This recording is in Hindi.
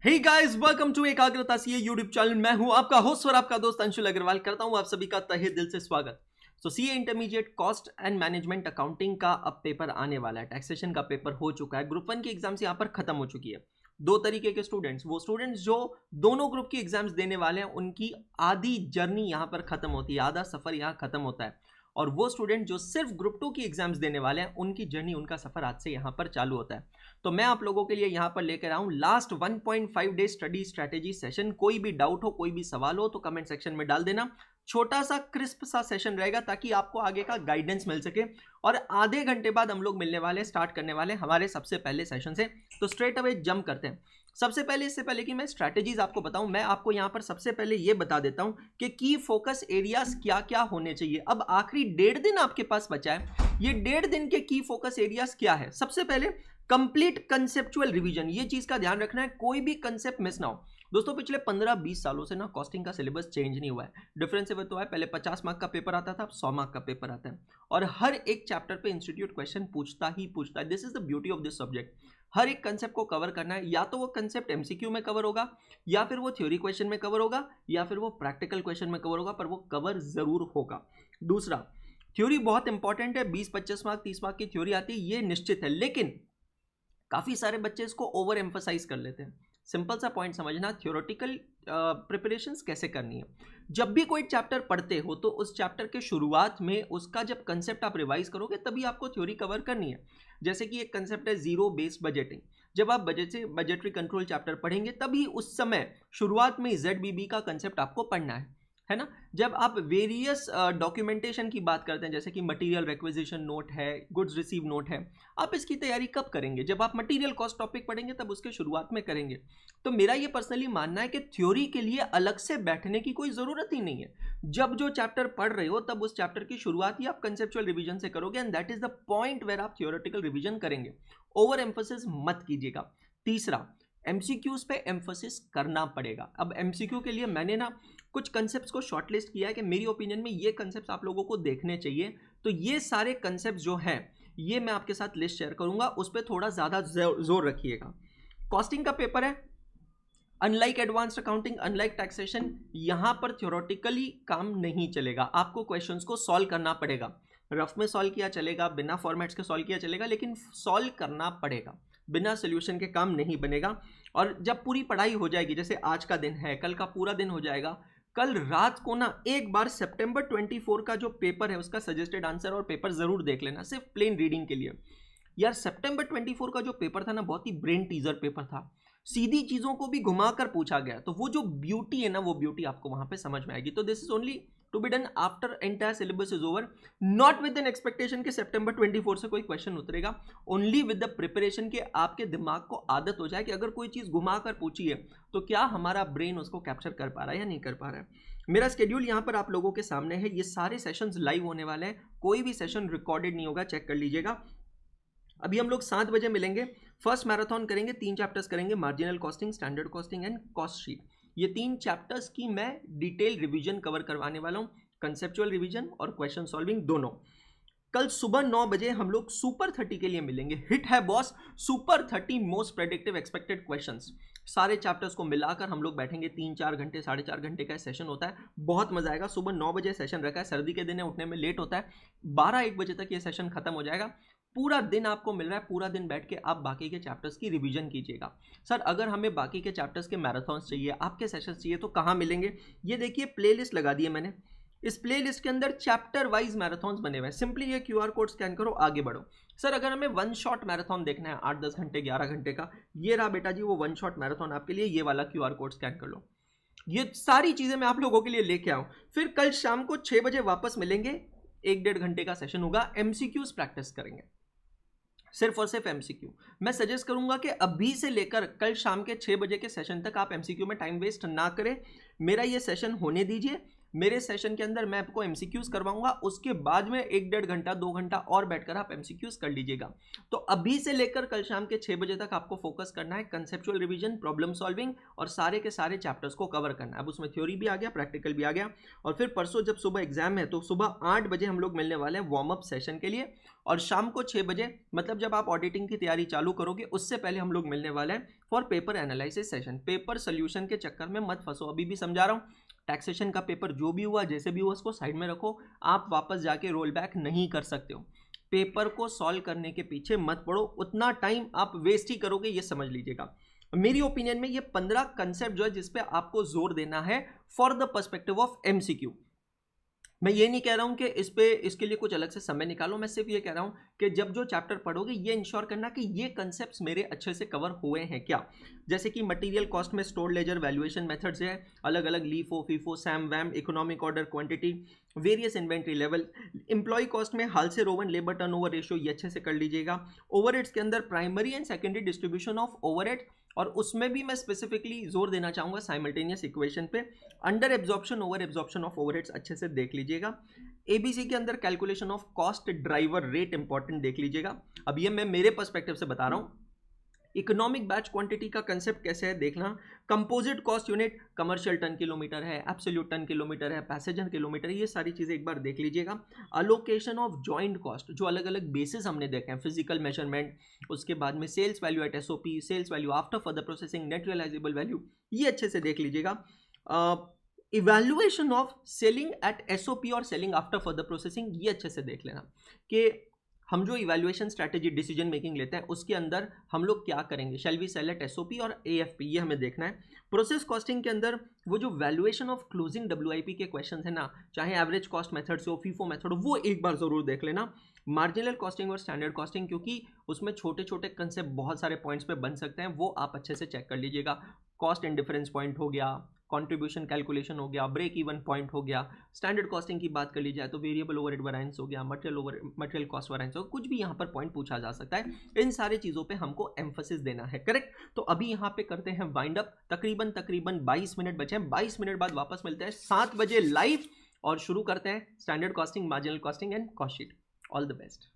हे गाइस, वेलकम टू एकाग्रता सीए यूट्यूब चैनल। मैं हूं आपका होस्ट और आपका दोस्त अंशुल अग्रवाल। करता हूं आप सभी का तहे दिल से स्वागत। CA intermediate cost and management accounting का अब पेपर आने वाला है। टैक्सेशन का पेपर हो चुका है। ग्रुप 1 की एग्जाम्स यहां पर खत्म हो चुकी है। दो तरीके के स्टूडेंट्स, वो स्टूडेंट्स जो दोनों ग्रुप की एग्जाम्स देने वाले हैं, उनकी आधी जर्नी यहां पर खत्म होती है, आधा सफर यहां खत्म होता है। और वो स्टूडेंट जो सिर्फ ग्रुप 2 की एग्जाम्स देने वाले हैं, उनकी जर्नी, उनका सफर आज से यहां पर चालू होता है। तो मैं आप लोगों के लिए यहां पर लेकर आऊं last 1.5 day study strategy session. कोई भी डाउट हो, कोई भी सवाल हो तो कमेंट सेक्शन में डाल देना। छोटा सा क्रिस्प सा सेशन रहेगा ताकि आपको आगे का गाइडेंस मिल सके। और आधे घंटे बाद हम लोग मिलने वाले, स्टार्ट करने वाले हमारे सबसे पहले सेशन से। तो स्ट्रेट अवे जंप करते हैं। सबसे पहले, इससे पहले कि मैं स्ट्रैटेजीज आपको बताऊं, मैं आपको यहां पर सबसे पहले यह बता देता हूं कि की फोकस एरियाज क्या क्या होने चाहिए। अब आखिरी 1.5 दिन आपके पास बचा है। ये 1.5 दिन के की फोकस एरियाज क्या है? सबसे पहले कंप्लीट कंसेप्चुअल रिवीजन। ये चीज का ध्यान रखना है, कोई भी कंसेप्ट मिस ना हो। दोस्तों, पिछले 15-20 सालों से ना कॉस्टिंग का सिलेबस चेंज नहीं हुआ है। डिफरेंस ये तो है, पहले 50 मार्क का पेपर आता था, अब 100 मार्क का पेपर आता है। और हर एक चैप्टर पे इंस्टीट्यूट क्वेश्चन पूछता ही पूछता है। This is the beauty of this subject. हर एक कंसेप्ट को कवर करना है। या तो वो कंसेप्ट एमसीक्यू में कवर होगा, या फिर वो थ्योरी क्वेश्चन में कवर होगा, या फिर वो प्रैक्टिकल क्वेश्चन में कवर होगा, पर वो कवर जरूर होगा। दूसरा, थ्योरी बहुत इंपॉर्टेंट है। 20-25 मार्क 30 मार्क की थ्योरी आती है, ये निश्चित है। लेकिन काफी सारे बच्चे इसको ओवर एम्फसाइज कर लेते हैं। सिंपल सा पॉइंट समझना, थ्योरेटिकल प्रिपरेशंस कैसे करनी है। जब भी कोई चैप्टर पढ़ते हो तो उस चैप्टर के शुरुआत में उसका जब कंसेप्ट आप रिवाइज करोगे तभी आपको थ्योरी कवर करनी है। जैसे कि एक कंसेप्ट है जीरो बेस्ड बजटिंग। जब आप बजटरी कंट्रोल चैप्टर पढ़ेंगे तभी उस समय शुरुआत में ZBB का कंसेप्ट आपको पढ़ना है ना। जब आप वेरियस डॉक्यूमेंटेशन की बात करते हैं, जैसे कि मटेरियल रिक्विजिशन नोट है, गुड्स रिसीव नोट है, आप इसकी तैयारी कब करेंगे? जब आप मटेरियल कॉस्ट टॉपिक पढ़ेंगे तब उसके शुरुआत में करेंगे। तो मेरा ये पर्सनली मानना है कि थ्योरी के लिए अलग से बैठने की कोई ज़रूरत ही नहीं है। जब जो चैप्टर पढ़ रहे हो तब उस चैप्टर की शुरुआत ही आप कंसेप्चुअल रिवीजन से करोगे, and that is the point where आप थ्योरेटिकल रिवीजन करेंगे। ओवर एम्फोसिस मत कीजिएगा। तीसरा, एमसीक्यूज पे एम्फोसिस करना पड़ेगा। अब एमसीक्यू के लिए मैंने ना कुछ कंसेप्ट्स को शॉर्टलिस्ट किया है कि मेरी ओपिनियन में ये कंसेप्ट्स आप लोगों को देखने चाहिए। तो ये सारे कंसेप्ट्स जो हैं, ये मैं आपके साथ लिस्ट शेयर करूंगा, उस पर थोड़ा ज़्यादा जोर रखिएगा। कॉस्टिंग का पेपर है। Unlike advanced accounting, unlike taxation, यहां पर थ्योरेटिकली काम नहीं चलेगा। आपको क्वेश्चंस को सॉल्व करना पड़ेगा। रफ में सॉल्व किया चलेगा, बिना फॉर्मेट्स के सॉल्व किया चलेगा, लेकिन सॉल्व करना पड़ेगा। बिना सोल्यूशन के काम नहीं बनेगा। और जब पूरी पढ़ाई हो जाएगी, जैसे आज का दिन है, कल का पूरा दिन हो जाएगा, कल रात को ना एक बार सितंबर 24 का जो पेपर है उसका सजेस्टेड आंसर और पेपर जरूर देख लेना, सिर्फ प्लेन रीडिंग के लिए। यार, सितंबर 24 का जो पेपर था ना, बहुत ही ब्रेन टीजर पेपर था। सीधी चीजों को भी घुमाकर पूछा गया, तो वो जो ब्यूटी है ना, वो ब्यूटी आपको वहां पे समझ में आएगी। तो this is only to be done after entire syllabus is over, not with an expectation कि सितंबर 24 से कोई क्वेश्चन उतरेगा। ओनली विद द प्रिपरेशन के आपके दिमाग को आदत हो जाए कि अगर कोई चीज घुमाकर पूछी है तो क्या हमारा ब्रेन उसको कैप्चर कर पा रहा है या नहीं कर पा रहा है। मेरा स्केड्यूल यहाँ पर आप लोगों के सामने है। ये सारे सेशंस लाइव होने वाले हैं, कोई भी सेशन रिकॉर्डेड नहीं होगा, चेक कर लीजिएगा। अभी हम लोग 7 बजे मिलेंगे। फर्स्ट मैराथन करेंगे, 3 चैप्टर्स करेंगे, marginal costing, standard costing and cost sheet. ये 3 चैप्टर्स की मैं डिटेल रिवीजन कवर करवाने वाला हूँ, कंसेप्चुअल रिवीजन और क्वेश्चन सॉल्विंग दोनों। कल सुबह 9 बजे हम लोग सुपर 30 के लिए मिलेंगे। हिट है boss, super 30 most predictive expected questions. सारे चैप्टर्स को मिलाकर हम लोग बैठेंगे, 3-4 घंटे, 4.5 घंटे का सेशन होता है। बहुत मजा आएगा। सुबह 9 बजे सेशन रखा है, सर्दी के दिन है, उठने में लेट होता है। 12-1 बजे तक ये सेशन खत्म हो जाएगा। पूरा दिन आपको मिल रहा है, पूरा दिन बैठ के आप बाकी के चैप्टर्स की रिवीजन कीजिएगा। सर, अगर हमें बाकी के चैप्टर्स के मैराथन्स चाहिए, आपके सेशंस चाहिए, तो कहाँ मिलेंगे? ये देखिए, प्लेलिस्ट लगा दी है मैंने। इस प्लेलिस्ट के अंदर चैप्टर वाइज मैराथन्स बने हुए हैं। सिंपली ये QR कोड स्कैन करो, आगे बढ़ो। सर, अगर हमें वन शॉट मैराथन देखना है 8-10 घंटे 11 घंटे का, ये रहा बेटा जी वो वन शॉट मैराथन आपके लिए। ये वाला QR कोड स्कैन कर लो। ये सारी चीजें मैं आप लोगों के लिए लेके आऊं। फिर कल शाम को 6 बजे वापस मिलेंगे। 1-1.5 घंटे का सेशन होगा, MCQs प्रैक्टिस करेंगे, सिर्फ और सिर्फ MCQ। मैं सजेस्ट करूंगा कि अभी से लेकर कल शाम के 6 बजे के सेशन तक आप MCQ में टाइम वेस्ट ना करें। मेरा ये सेशन होने दीजिए, मेरे सेशन के अंदर मैं आपको एमसीक्यूज करवाऊंगा, उसके बाद में 1-1.5 घंटा 2 घंटा और बैठकर आप एमसीक्यूज कर लीजिएगा। तो अभी से लेकर कल शाम के 6 बजे तक आपको फोकस करना है कंसेप्चुअल रिवीजन, प्रॉब्लम सॉल्विंग और सारे के सारे चैप्टर्स को कवर करना है। अब उसमें थ्योरी भी आ गया, प्रैक्टिकल भी आ गया। और फिर परसों जब सुबह एग्जाम है तो सुबह 8 बजे हम लोग मिलने वाले हैं वार्म अप सेशन के लिए, और शाम को 6 बजे मतलब जब आप ऑडिटिंग की तैयारी चालू करोगे उससे पहले हम लोग मिलने वाले हैं for paper analysis session. Paper solution के चक्कर में मत फंसो, अभी भी समझा रहा हूँ। टैक्सेशन का पेपर जो भी हुआ जैसे भी हुआ उसको साइड में रखो, आप वापस जाके रोल बैक नहीं कर सकते हो। पेपर को सॉल्व करने के पीछे मत पड़ो, उतना टाइम आप वेस्ट ही करोगे, ये समझ लीजिएगा। मेरी ओपिनियन में ये 15 कंसेप्ट जो है जिसपे आपको जोर देना है for the perspective of MCQ. मैं ये नहीं कह रहा हूँ कि इसके लिए कुछ अलग से समय निकालो, मैं सिर्फ ये कह रहा हूँ कि जब जो चैप्टर पढ़ोगे ये इंश्योर करना कि ये कंसेप्ट्स मेरे अच्छे से कवर हुए हैं क्या। जैसे कि मटेरियल कॉस्ट में स्टोर लेजर वैल्यूएशन मेथड्स है, अलग अलग लीफो फीफो सैम वैम, economic order quantity, various inventory level. Employ cost में हाल से रोवन लेबर टर्नओवर रेशियो, ये अच्छे से कर लीजिएगा। ओवरहेड्स के अंदर primary and secondary distribution of overhead, और उसमें भी मैं स्पेसिफिकली जोर देना चाहूँगा साइमल्टेनियस इक्वेशन पे। Under absorption over absorption of overheads अच्छे से देख लीजिएगा। एबीसी के अंदर calculation of cost driver rate important देख लीजिएगा। अब ये मैं मेरे पर्सपेक्टिव से बता रहा हूँ। इकोनॉमिक बैच क्वांटिटी का कंसेप्ट कैसे है देखना। Composite cost unit, commercial ton kilometre है, एब्सोल्यूट टन किलोमीटर है, पैसेंजर किलोमीटर है, ये सारी चीज़ें एक बार देख लीजिएगा। अलोकेशन ऑफ जॉइंट कॉस्ट, जो अलग अलग बेसिस हमने देखे हैं, फिजिकल मेजरमेंट, उसके बाद में sales value at SOP, sales value after further processing, net realisable value, ये अच्छे से देख लीजिएगा। Evaluation of selling at SOP और सेलिंग आफ्टर फर्दर प्रोसेसिंग, ये अच्छे से देख लेना कि हम जो इवैल्यूएशन स्ट्रैटेजी डिसीजन मेकिंग लेते हैं उसके अंदर हम लोग क्या करेंगे, shall we sell at SOP और एएफपी, ये हमें देखना है। प्रोसेस कॉस्टिंग के अंदर वो जो वैल्यूएशन ऑफ क्लोजिंग डब्ल्यूआईपी के क्वेश्चन है ना, चाहे एवरेज कॉस्ट मेथड से हो, फीफो मेथड हो, वो एक बार जरूर देख लेना। मार्जिनल कॉस्टिंग और स्टैंडर्ड कॉस्टिंग, क्योंकि उसमें छोटे छोटे कंसेप्ट बहुत सारे पॉइंट्स पे बन सकते हैं, वो आप अच्छे से चेक कर लीजिएगा। कॉस्ट एंड डिफरेंस पॉइंट हो गया, कंट्रीब्यूशन कैलकुलेशन हो गया, ब्रेक इवन पॉइंट हो गया। स्टैंडर्ड कॉस्टिंग की बात कर ली जाए तो वेरिएबल ओवरहेड वैरिएंस हो गया, मटेरियल कॉस्ट वैरिएंस हो, कुछ भी यहाँ पर पॉइंट पूछा जा सकता है। इन सारी चीज़ों पे हमको एम्फोसिस देना है, करेक्ट। तो अभी यहाँ पे करते हैं वाइंड अप, तकरीबन 22 मिनट बचे हैं। 22 मिनट बाद वापस मिलते हैं 7 बजे लाइव और शुरू करते हैं standard costing, marginal costing and cost sheet. All the best.